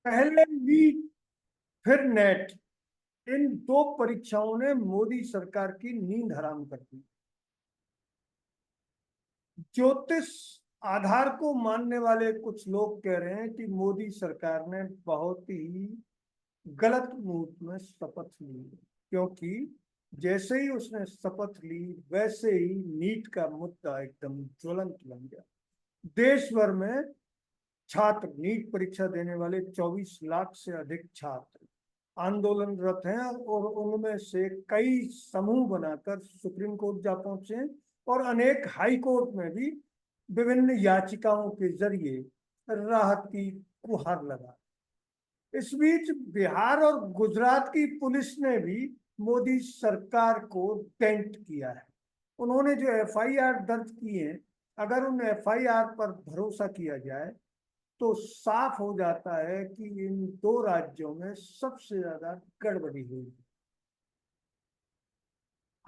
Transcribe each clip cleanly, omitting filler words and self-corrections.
पहले नीट फिर नेट, इन दो परीक्षाओं ने मोदी सरकार की नींद हराम कर दी। ज्योतिष आधार को मानने वाले कुछ लोग कह रहे हैं कि मोदी सरकार ने बहुत ही गलत मुहूर्त में शपथ ली, क्योंकि जैसे ही उसने शपथ ली वैसे ही नीट का मुद्दा एकदम ज्वलंत बन गया। देश भर में छात्र, नीट परीक्षा देने वाले 24 लाख से अधिक छात्र आंदोलनरत हैं, और उनमें से कई समूह बनाकर सुप्रीम कोर्ट जा पहुंचे और अनेक हाई कोर्ट में भी विभिन्न याचिकाओं के जरिए राहत की गुहार लगा। इस बीच बिहार और गुजरात की पुलिस ने भी मोदी सरकार को डेंट किया है। उन्होंने जो एफआईआर दर्ज की है, अगर उन एफआईआर पर भरोसा किया जाए तो साफ हो जाता है कि इन दो राज्यों में सबसे ज्यादा गड़बड़ी हुई।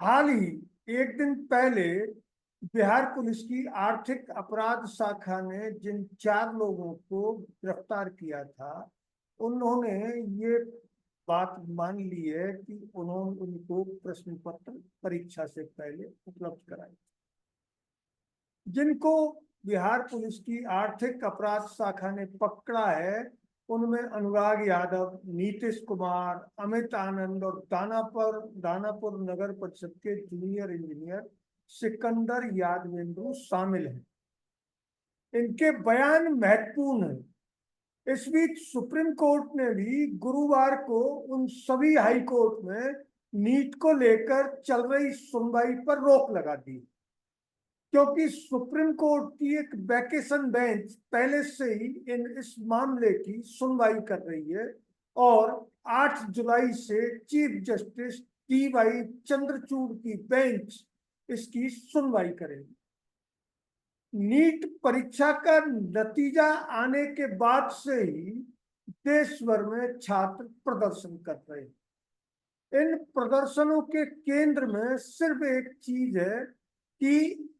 हाल ही एक दिन पहले बिहार पुलिस की आर्थिक अपराध शाखा ने जिन 4 लोगों को गिरफ्तार किया था, उन्होंने ये बात मान ली है कि उन्होंने उनको प्रश्न पत्र परीक्षा से पहले उपलब्ध कराए। जिनको बिहार पुलिस की आर्थिक अपराध शाखा ने पकड़ा है, उनमें अनुराग यादव, नीतीश कुमार, अमित आनंद और दानापुर नगर परिषद के जूनियर इंजीनियर सिकंदर यादवेंद्र शामिल हैं। इनके बयान महत्वपूर्ण हैं। इस बीच सुप्रीम कोर्ट ने भी गुरुवार को उन सभी हाई कोर्ट में नीट को लेकर चल रही सुनवाई पर रोक लगा दी, क्योंकि सुप्रीम कोर्ट की एक वैकेशन बेंच पहले से ही इस मामले की सुनवाई कर रही है और 8 जुलाई से chief justice T Y Chandrachud की बेंच इसकी सुनवाई करेगी। नीट परीक्षा का नतीजा आने के बाद से ही देश भर में छात्र प्रदर्शन कर रहे हैं। इन प्रदर्शनों के केंद्र में सिर्फ एक चीज है कि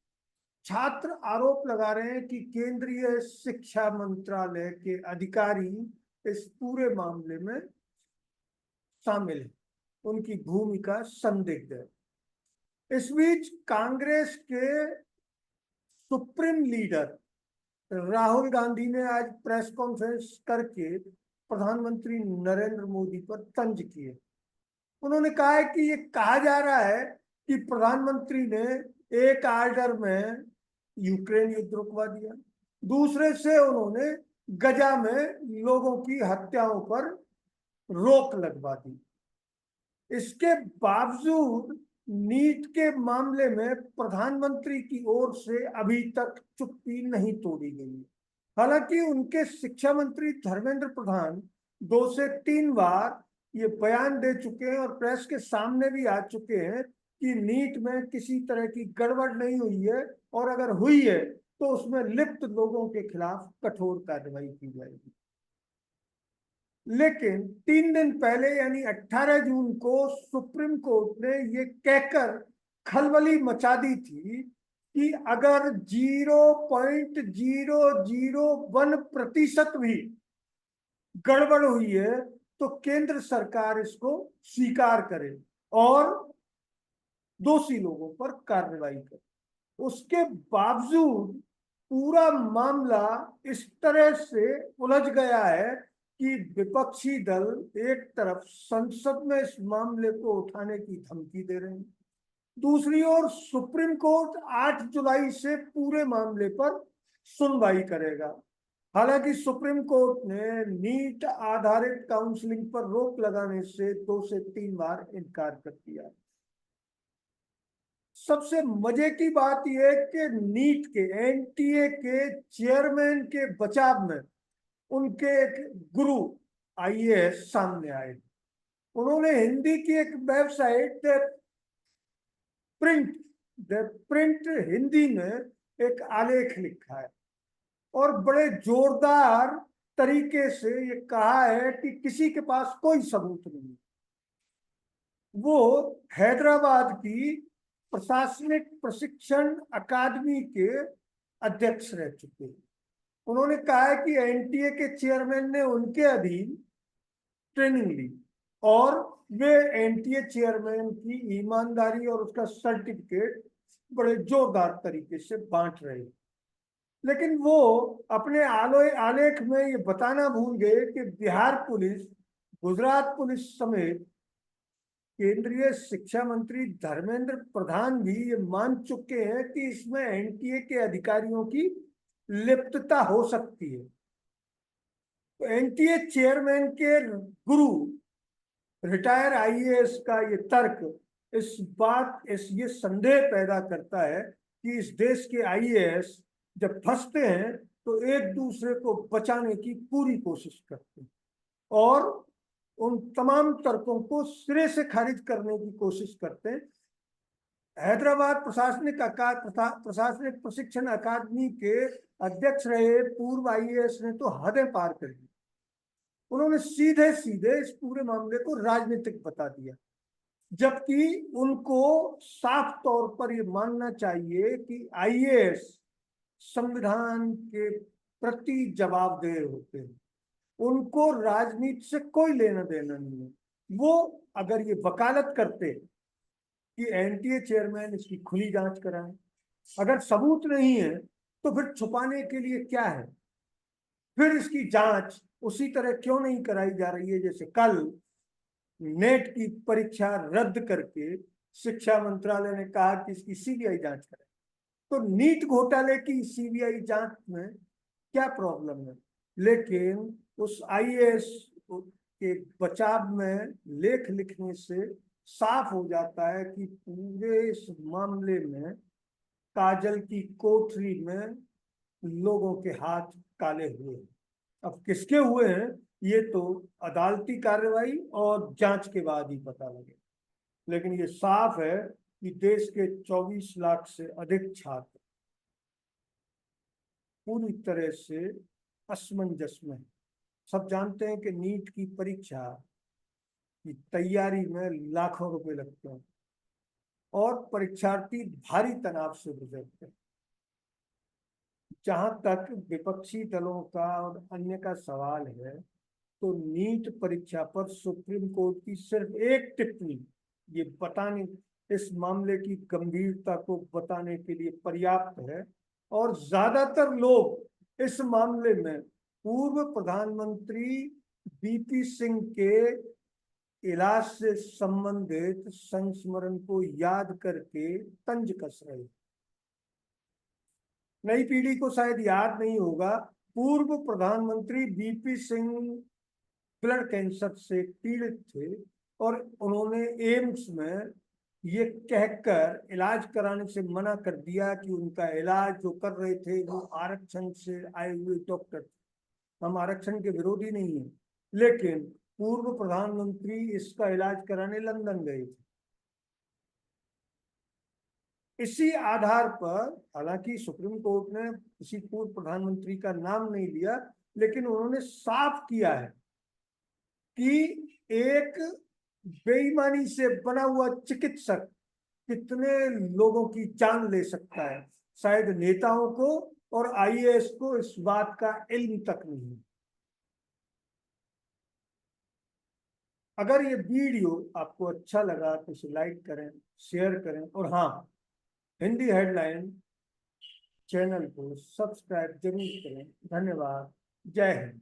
छात्र आरोप लगा रहे हैं कि केंद्रीय शिक्षा मंत्रालय के अधिकारी इस पूरे मामले में शामिल है, उनकी भूमिका संदिग्ध है। इस बीच कांग्रेस के सुप्रीम लीडर राहुल गांधी ने आज प्रेस कॉन्फ्रेंस करके प्रधानमंत्री नरेंद्र मोदी पर तंज किए। उन्होंने कहा है कि ये कहा जा रहा है कि प्रधानमंत्री ने एक आर्डर में यूक्रेन युद्ध रुकवा दिया, दूसरे से उन्होंने गजा में लोगों की हत्याओं पर रोक लगवा दी। इसके बावजूद नीट के मामले में प्रधानमंत्री की ओर से अभी तक चुप्पी नहीं तोड़ी गई। हालांकि उनके शिक्षा मंत्री धर्मेंद्र प्रधान 2 से 3 बार ये बयान दे चुके हैं और प्रेस के सामने भी आ चुके हैं कि नीट में किसी तरह की गड़बड़ नहीं हुई है, और अगर हुई है तो उसमें लिप्त लोगों के खिलाफ कठोर कार्रवाई की जाएगी। लेकिन 3 दिन पहले यानी 18 जून को सुप्रीम कोर्ट ने ये कहकर खलबली मचा दी थी कि अगर 0.001% भी गड़बड़ हुई है तो केंद्र सरकार इसको स्वीकार करे और दोषी लोगों पर कार्रवाई करे। उसके बावजूद पूरा मामला इस तरह से उलझ गया है कि विपक्षी दल एक तरफ संसद में इस मामले को उठाने की धमकी दे रहे हैं, दूसरी ओर सुप्रीम कोर्ट 8 जुलाई से पूरे मामले पर सुनवाई करेगा। हालांकि सुप्रीम कोर्ट ने नीट आधारित काउंसलिंग पर रोक लगाने से 2 से 3 बार इनकार कर दिया। सबसे मजे की बात यह है कि नीट के एनटीए के चेयरमैन के बचाव में उनके एक गुरु आईएएस सामने आए। उन्होंने हिंदी की एक वेबसाइट प्रिंट प्रिंट हिंदी में एक आलेख लिखा है और बड़े जोरदार तरीके से ये कहा है कि किसी के पास कोई सबूत नहीं। वो हैदराबाद की प्रशासनिक प्रशिक्षण अकादमी के अध्यक्ष रह चुके हैं। उन्होंने कहा है कि एनटीए के चेयरमैन ने उनके अधीन ट्रेनिंग ली और वे एनटीए चेयरमैन की ईमानदारी और उसका सर्टिफिकेट बड़े जोरदार तरीके से बांट रहे। लेकिन वो अपने आलेख में ये बताना भूल गए कि बिहार पुलिस, गुजरात पुलिस समेत केंद्रीय शिक्षा मंत्री धर्मेंद्र प्रधान भी ये मान चुके हैं कि इसमें एनटीए के अधिकारियों की लिप्तता हो सकती है। तो एनटीए चेयरमैन के गुरु रिटायर आईएएस का ये तर्क ये संदेह पैदा करता है कि इस देश के आईएएस जब फंसते हैं तो एक दूसरे को बचाने की पूरी कोशिश करते हैं और उन तमाम तर्कों को सिरे से खारिज करने की कोशिश करते हैं। हैदराबाद प्रशासनिक प्रशिक्षण अकादमी के अध्यक्ष रहे पूर्व आईएएस ने तो हदें पार कर दी। उन्होंने सीधे सीधे इस पूरे मामले को राजनीतिक बता दिया, जबकि उनको साफ तौर पर यह मानना चाहिए कि आईएएस संविधान के प्रति जवाबदेह होते हैं, उनको राजनीति से कोई लेना देना नहीं है। वो अगर ये वकालत करते कि एनटीए चेयरमैन इसकी खुली जांच कराए, अगर सबूत नहीं है तो फिर छुपाने के लिए क्या है? फिर इसकी जांच उसी तरह क्यों नहीं कराई जा रही है जैसे कल नेट की परीक्षा रद्द करके शिक्षा मंत्रालय ने कहा कि इसकी सीबीआई जांच करे। तो नीट घोटाले की सीबीआई जांच में क्या प्रॉब्लम है? लेकिन उस आईएएस के बचाव में लेख लिखने से साफ हो जाता है कि पूरे इस मामले में काजल की कोठरी में लोगों के हाथ काले हुए हैं। अब किसके हुए हैं ये तो अदालती कार्रवाई और जांच के बाद ही पता लगे, लेकिन ये साफ है कि देश के 24 लाख से अधिक छात्र पूरी तरह से असमंजस में। सब जानते हैं कि नीट की परीक्षा की तैयारी में लाखों रुपए लगते हैं और परीक्षार्थी भारी तनाव से गुजरते हैं। जहां तक विपक्षी दलों का और अन्य का सवाल है तो नीट परीक्षा पर सुप्रीम कोर्ट की सिर्फ एक टिप्पणी ये बताने, इस मामले की गंभीरता को बताने के लिए पर्याप्त है और ज्यादातर लोग इस मामले में पूर्व प्रधानमंत्री बीपी सिंह के इलाज से संबंधित संस्मरण को याद करके तंज कस रहे। नई पीढ़ी को शायद याद नहीं होगा, पूर्व प्रधानमंत्री बीपी सिंह ब्लड कैंसर से पीड़ित थे और उन्होंने एम्स में ये कहकर इलाज कराने से मना कर दिया कि उनका इलाज जो कर रहे थे वो आरक्षण से आए हुए डॉक्टर थे। हम आरक्षण के विरोधी नहीं है, लेकिन पूर्व प्रधानमंत्री इसका इलाज कराने लंदन गए थे। इसी आधार पर हालांकि सुप्रीम कोर्ट ने किसी पूर्व प्रधानमंत्री का नाम नहीं लिया, लेकिन उन्होंने साफ किया है कि एक बेईमानी से बना हुआ चिकित्सक कितने लोगों की जान ले सकता है। शायद नेताओं को और आईएएस को इस बात का इल्म तक नहीं है। अगर ये वीडियो आपको अच्छा लगा तो इसे लाइक करें, शेयर करें और हाँ, हिंदी हेडलाइन चैनल को सब्सक्राइब जरूर करें। धन्यवाद। जय हिंद।